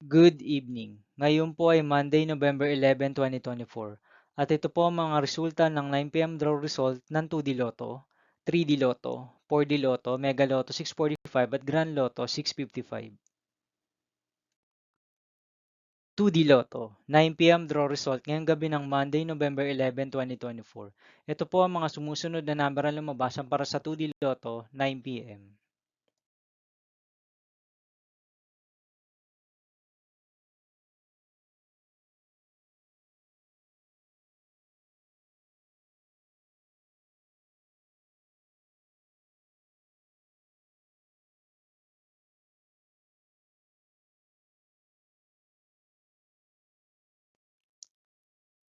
Good evening. Ngayon po ay Monday, November 11, 2024. At ito po ang mga resulta ng 9 p.m. draw result ng 2D Lotto, 3D Lotto, 4D Lotto, Mega Lotto 645 at Grand Lotto 655. 2D Lotto, 9 p.m. draw result ngayong gabi ng Monday, November 11, 2024. Ito po ang mga sumusunod na number ang lumabasan para sa 2D Lotto, 9 p.m.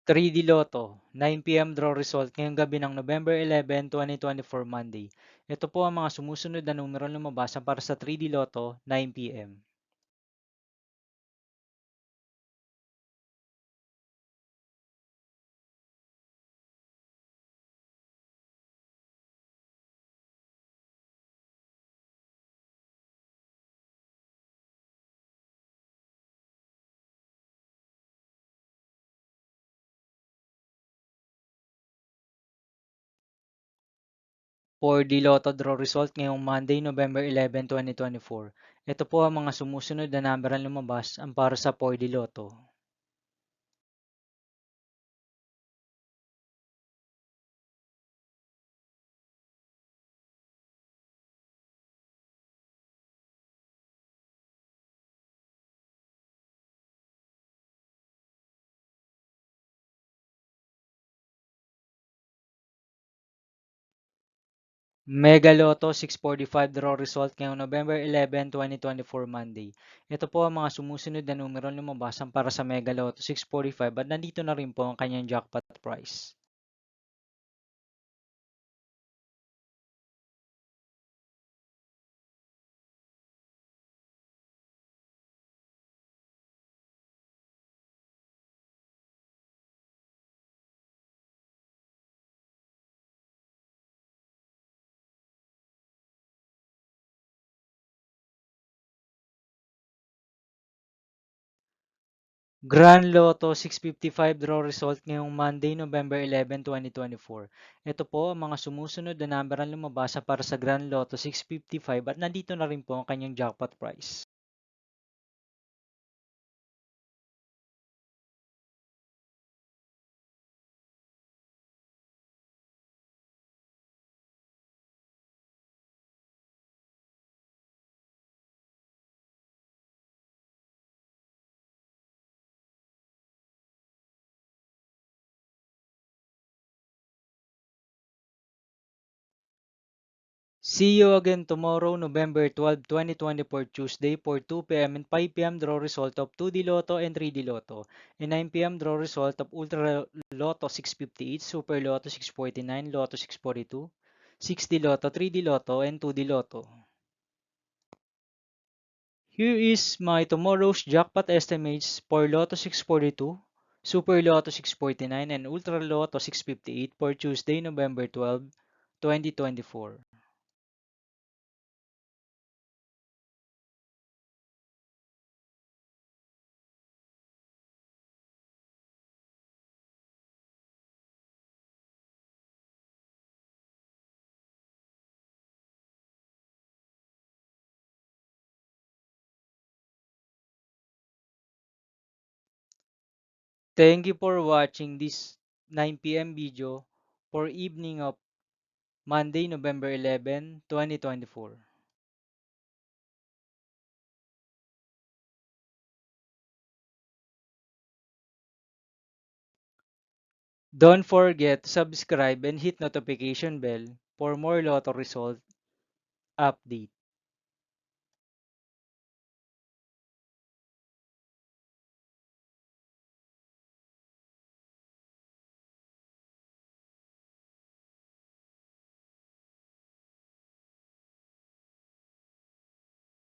3D Lotto, 9 p.m. draw result ngayong gabi ng November 11, 2024 Monday. Ito po ang mga sumusunod na numero lumabas para sa 3D Lotto, 9 p.m. 4D Lotto draw result ngayong Monday, November 11, 2024. Ito po ang mga sumusunod na number ang lumabas para sa 4D Lotto. 'Mega Lotto 645 draw result ngayong November 11, 2024 Monday. Ito po ang mga sumusunod na numero lumabas para sa Mega Lotto 645 at nandito na rin po ang kanyang jackpot price. Grand Lotto 655 draw result ngayong Monday, November 11, 2024. Ito po ang mga sumusunod na number ang lumabas para sa Grand Lotto 655 at nandito na rin po ang kanyang jackpot price. See you again tomorrow, November 12, 2024, Tuesday for 2 p.m. and 5 p.m. draw result of 2D Lotto and 3D Lotto, and 9 p.m. draw result of Ultra Lotto 658, Super Lotto 649, Lotto 642, 6D Lotto, 3D Lotto, and 2D Lotto. Here is my tomorrow's jackpot estimates for Lotto 642, Super Lotto 649, and Ultra Lotto 658 for Tuesday, November 12, 2024. Thank you for watching this 9 p.m. video for evening of Monday, November 11, 2024. Don't forget to subscribe and hit notification bell for more Lotto result update.